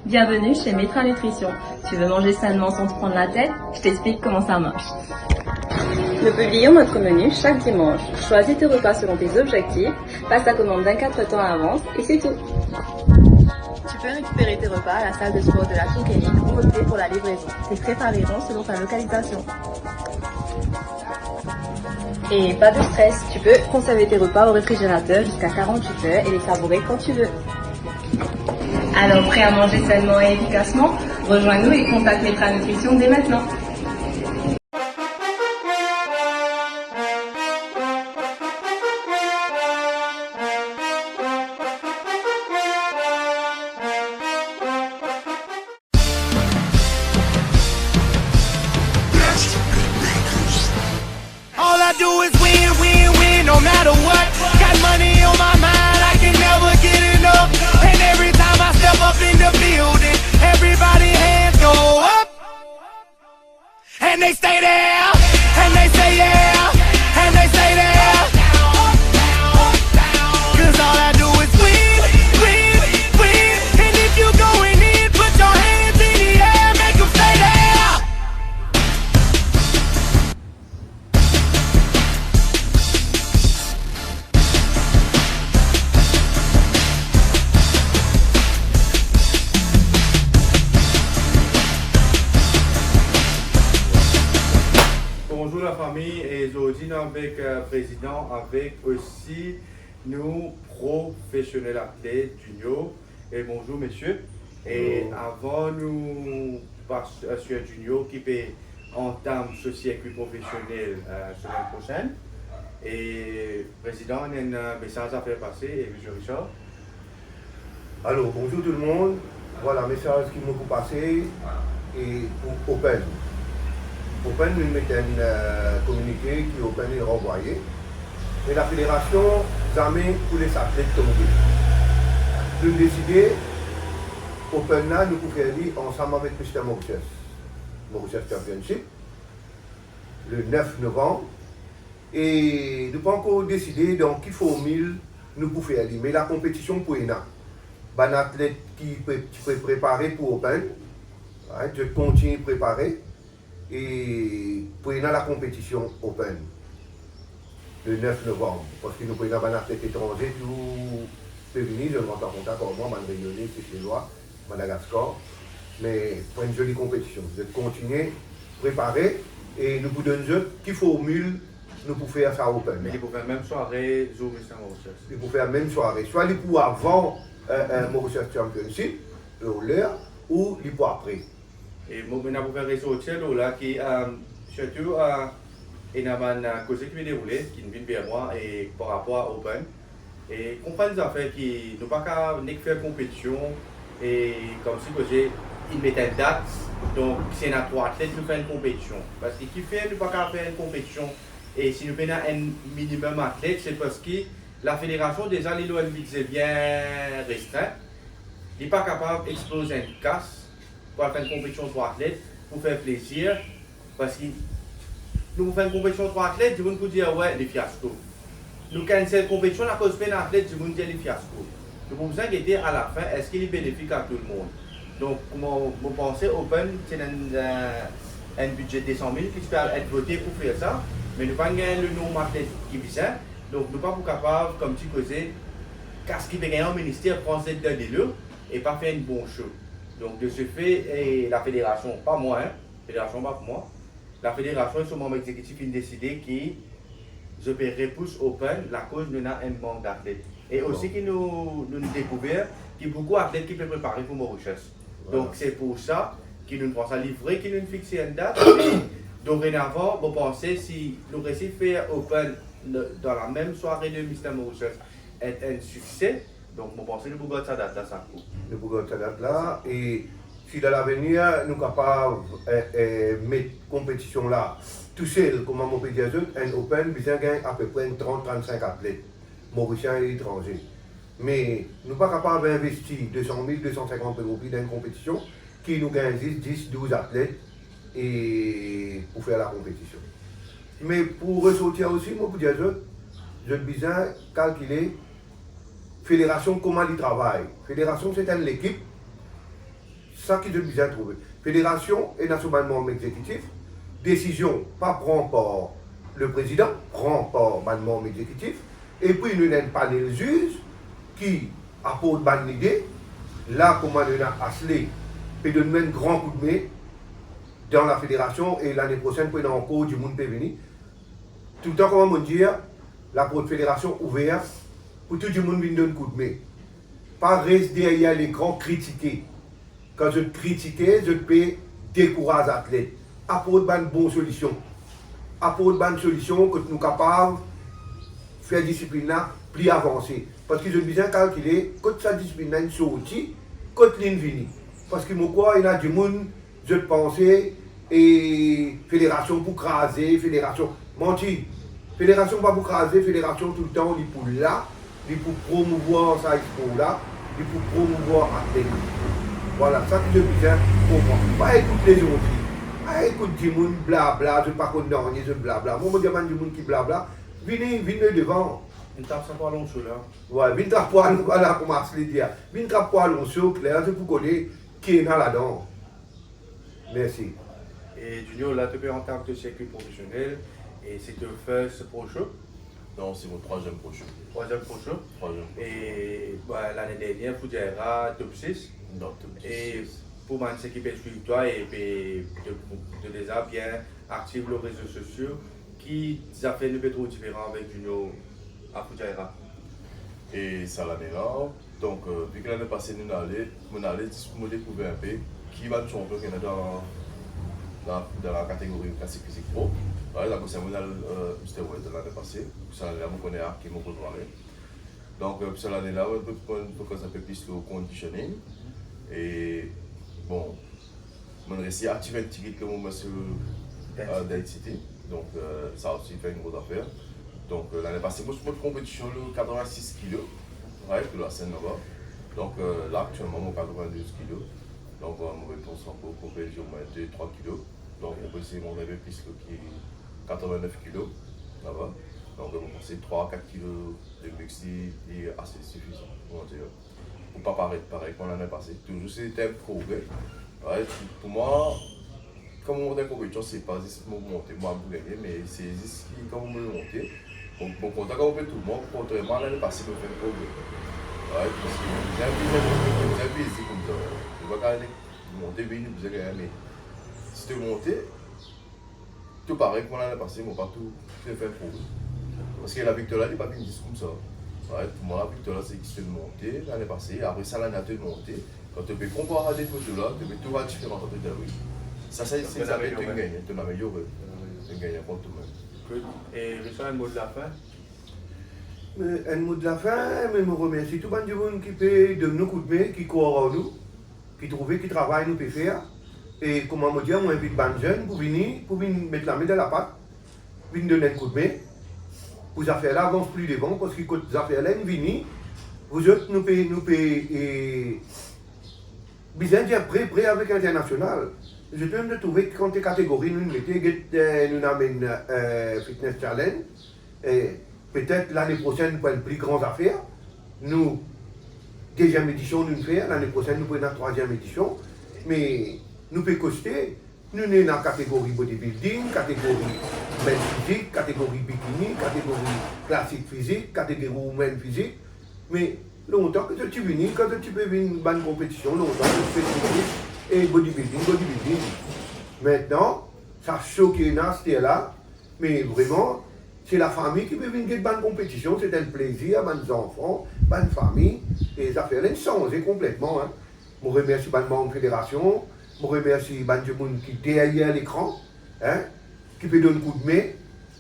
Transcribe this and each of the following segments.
Bienvenue chez Métra Nutrition. Tu veux manger sainement sans te prendre la tête? Je t'explique comment ça marche. Nous publions notre menu chaque dimanche. Choisis tes repas selon tes objectifs, passe ta commande 24 temps à avance et c'est tout. Tu peux récupérer tes repas à la salle de sport de la clinique ou opter pour la livraison. Tes frais varieront selon ta localisation. Et pas de stress, tu peux conserver tes repas au réfrigérateur jusqu'à 48 heures et les savourer quand tu veux. Alors, prêt à manger sainement et efficacement? Rejoins-nous et contacte Métra Nutrition dès maintenant. All I do is win, win, win, no matter what. Got money on my mind, I can never get enough. And every time I step up in the building, everybody hands go up. And they stay there, and they say yeah, and they stay there. Cause all I do is win, win, win. And if you going in, put your hands in the air, make them stay there. Bonjour la famille et aujourd'hui nous avec le président avec aussi nous professionnels athlètes junior et bonjour monsieur et avant nous passer sur junior qui peut entamer ce circuit professionnel semaine prochaine et président on a un message à faire passer et monsieur Richard. Alors, bonjour tout le monde. Voilà, message qui nous faut passer et pour Open. Open nous met un communiqué qui Open est renvoyé. Et la fédération jamais pour les athlètes tombés. Nous avons décidé, Open là, nous pouvons faire ensemble avec Mr. Mauritius Championship, le 9 novembre. Et nous n'avons pas encore décidé dans quelle formule nous pouvons faire. Mais la compétition pour ENA. Un athlète qui peut préparer pour Open, ouais, je continue à préparer et pour la compétition Open le 9 novembre. Parce que nous prenons un athlète étranger, tout peut venir, je rentre en contact avec moi, je rayonné, c'est chez moi, Madagascar. Mais pour une jolie compétition, je continue à préparer et nous vous donnons qui formule nous pouvons faire ça Open. Mais il faut faire même soirée Zoom Mr. Mauritius. Il faut faire la même soirée, soit il pour avant Mauritius Championship, l'heure, ou il pour après. Et moi, je vais faire ressortir là qui surtout il y a une cause qui vient dérouler, qui vient vers moi et par rapport à Open. Et comprendre des affaires qui n'ont pas qu'à faire compétition et comme si ils mettent une date, donc c'est un 3 athlètes qui fait une compétition. Parce que qui fait ne pas qu'à faire une compétition et si nous prenons un minimum athlète, c'est parce que la fédération déjà les lois c'est bien restreint. Il n'est pas capable d'exploser une casse pour faire une compétition 3 athlètes, pour faire plaisir. Parce que nous faisons une compétition 3 athlètes, je vous dire ouais, des fiascos. Nous cancel une compétition à cause d'un athlète, je vous dire des fiascos. Nous pouvons s'inquiéter à la fin, est-ce qu'il est bénéfique à tout le monde? Donc, comment vous pensez, Open, c'est un budget de 100 000 qui peut être voté pour faire ça, mais nous ne pouvons pas gagner le nombre d'athlètes qui vient. Donc, nous ne sommes pas capables, comme tu causais, qu'est-ce qui peut gagner au ministère, prendre cette donnée-là et pas faire une bonne chose. Donc, de ce fait, et la fédération, pas moi, hein, fédération pas pour moi, la fédération et son membre exécutif ont décidé qu'ils repoussent Open la cause de un manque d'athlètes. Et aussi qu'ils nous découvert qu'il y a beaucoup d'athlètes qui peuvent préparer pour Mauritius. Voilà. Donc, c'est pour ça qu'ils nous pensent à livrer, qu'ils nous fixent une date. Dorénavant, vous pensez si nous réussissons à faire Open dans la même soirée de Mr. Mauritius est un succès, donc vous pensez que nous pouvons cette date là, ça coûte. Nous pouvons cette date là et si dans l'avenir nous sommes capables de mettre compétition là, tout seul, comme on peut dire, un Open, nous gagne à peu près 30-35 athlètes, mauriciens et étrangers. Mais nous ne sommes pas capables d'investir 200 000, 250 000 roupies dans une compétition qui nous gagne 10, 12 athlètes et pour faire la compétition. Mais pour ressortir aussi, moi, pour dire, je besoin calculer fédération comment ils travaillent. Fédération, c'est une équipe ça qui est bien trouvé. Fédération et nationalement exécutif, décision pas prend par le président, prend par le membre exécutif, et puis nous n'avons pas les juges qui apportent une idée, là comment nous avons asselé, et de nous un grand coup de main dans la fédération, et l'année prochaine, pour encore du monde peut venir. Tout le temps, comment on dit, la fédération ouverte, pour tout le monde venir donner un coup de main. Pas rester derrière l'écran critiquer. Quand je critique, je peux décourager les athlètes. Apporter une bonne solution. Apporter une bonne solution que nous sommes capables de faire discipline là plus avancée. Parce que je bien calculer quand sa discipline là sortie, quand l'une vient. Parce que moi, il y a du monde, je pensais, et fédération pour craser, fédération. Menti. Fédération pas pour craser, fédération tout le temps, il est pour là, il est pour promouvoir ça expo là, il est pour promouvoir athlète. Voilà, ça que je bien comprendre. Pas écouter les autres. Pas écouter du monde blabla, je ne sais pas condamner, je blabla. Moi, je demande du monde qui blabla. Venez devant. Une tape sans pas long là. Ouais, venez taper voilà comment se le dire. Venez taper Alonso, clair, c'est pour connaître qui est là-dedans. Merci. Et Junior, là, tu es en tant que circuit professionnel, et c'est ton first pro show. Non, c'est mon troisième pro show. Troisième pro show. Et bah, l'année dernière, Foudjara top 6. Non, top 6. Et pour moi, c'est qui peut suivre toi et de déjà bien active les réseaux sociaux, qui a fait le trop différent avec Junior à Foudjara. Et ça l'année là, donc vu que l'année passée, nous allons découvrir un peu qui va nous champion qui est dans la catégorie classique physique pro. Ouais, donc c'est mondial stéroïde de l'année passée. Ça l'année là, vous connaissez qui m'a parlé. Donc cette année là, on peut commencer un peu plus le conditioning. Et bon, on réussit à activer un petit kit comme on sur Density. Donc ça aussi fait une grosse affaire. Donc l'année passée, moi je suis en compétition le 86 kg. Ouais, pour la scène là-bas. Donc là actuellement, mon 92 kg. Donc mon réponse en compétition, au moins 2-3 kg. Donc on peut essayer de monter plus qui est 89 kg là-bas. Donc on pense 3-4 kg de mixi est assez suffisant. Pour pas paraître pareil qu'on l'année passée. Toujours c'était un progrès. Ouais, pour moi, comme on monte en compétition, c'est pas juste pour monter, moi pour gagner, mais c'est juste quand on veut monter. Bon contact avec tout le monde, contrairement à l'année passée, on fait un progrès. Ouais, parce que j'ai un plaisir comme ça. Je ne vais pas monter, vous avez gagné, mais si tu montes, tout pareil comme l'année passée, on va pas tout faire un progrès. Parce que la victoire là, n'est pas bien juste comme ça. Ouais, pour moi, la victoire là, c'est qu'il se fait monter l'année passée, après ça, l'année a été monter. Quand tu peux comparer des photos là, tu peux tout voir différent entre les deux. Ça, c'est ça, tu gagnes, tu améliores, tu gagnes contre toi-même. Et Richard, un mot de la fin? Un mot de la fin, mais je remercie tout le monde qui peut donner nos coups de main, qui croit en nous, qui trouve, qui travaille, nous peut faire. Et comment me dire, moi invite les jeunes pour venir mettre la main dans la pâte, venir donner un coup de main. Pour ces affaires-là, avance plus devant, parce que quand ces affaires-là viennent, vous autres, nous pouvons bien dire prêt avec l'international. Je peux me trouver que quand les catégories nous mettons, nous amènent Fitness Challenge, et peut-être l'année prochaine pour une plus grande affaire. Nous, deuxième édition, nous faisons, l'année prochaine, nous prenons la troisième édition. Mais nous pouvons coster. Nous sommes dans la catégorie bodybuilding, catégorie men physique, catégorie bikini, catégorie classique physique, catégorie men physique. Mais longtemps que tu viens, quand tu peux venir une bonne compétition, longtemps que tu fais et bodybuilding. Maintenant, ça choque c'était là, mais vraiment, c'est la famille qui peut venir une bonne compétition, c'est un plaisir, bonnes enfants, bonne famille, et ça fait changer complètement. Hein. Je remercie les membres de la fédération, je remercie les gens qui sont derrière l'écran, hein, qui peut donner un coup de main,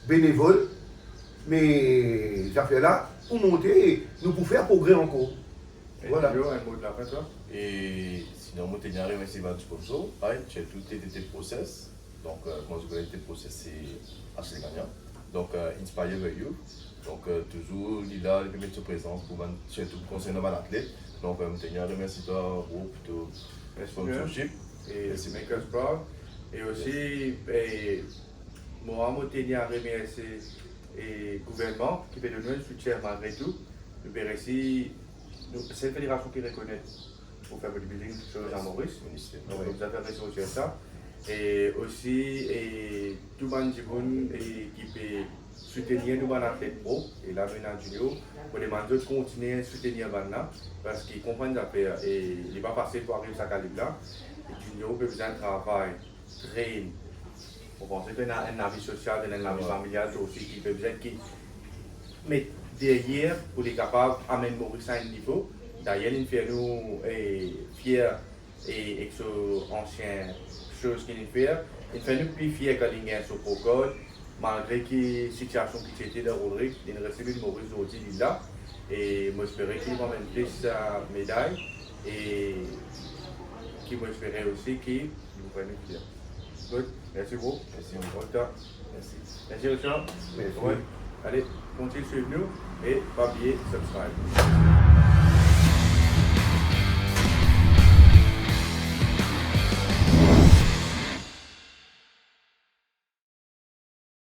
bénévole, mais ça fait là, pour monter, et nous pouvons faire progrès encore. Voilà. Un mot de la fin, toi? Et sinon, moi, je remercie les sponsors. J'ai tout tes process. Donc, moi, je connais tes process, c'est assez gagnant. Donc, Inspire by You. Donc, toujours, il a mettre sa présence pour surtout concernant l'athlète. Donc, je remercie toi pour ton sponsorship. Et c'est Makers Proud. Et aussi, moi, je remercie le gouvernement qui peut donner un soutien malgré tout. C'est une fédération qui reconnaît pour faire bodybuilding sur Jean-Maurice. Ministère. Donc, vous intéressez aussi à ça. Et aussi, tout le monde qui peut soutenir nos athlètes pro et là maintenant junior pour demander de continuer à soutenir Vanna parce qu'ils comprennent l'affaire et il n'est pas facile pour arriver à ce calibre-là. Et junior peut besoin de travail, train. On pense qu'il y a un avis social, un avis familial aussi qui peut besoin qui mettre derrière pour les capables d'amener Maurice à un niveau. D'ailleurs, il fait nous fiers et ce ancien chose qu'il fait. Il fait nous plus fiers que l'ingénieur sur Procol. Malgré la situation qui était dans Rodrigue, il reste de Maurice aujourd'hui là. Et j'espère qu'il va mettre sa médaille et qui m'espérait aussi qu'il nous prenne fiers. Good. Merci beaucoup. Merci. Merci. Merci Richard. Merci. Ouais. Allez, continuez de suivre nous et pas oublier subscribe.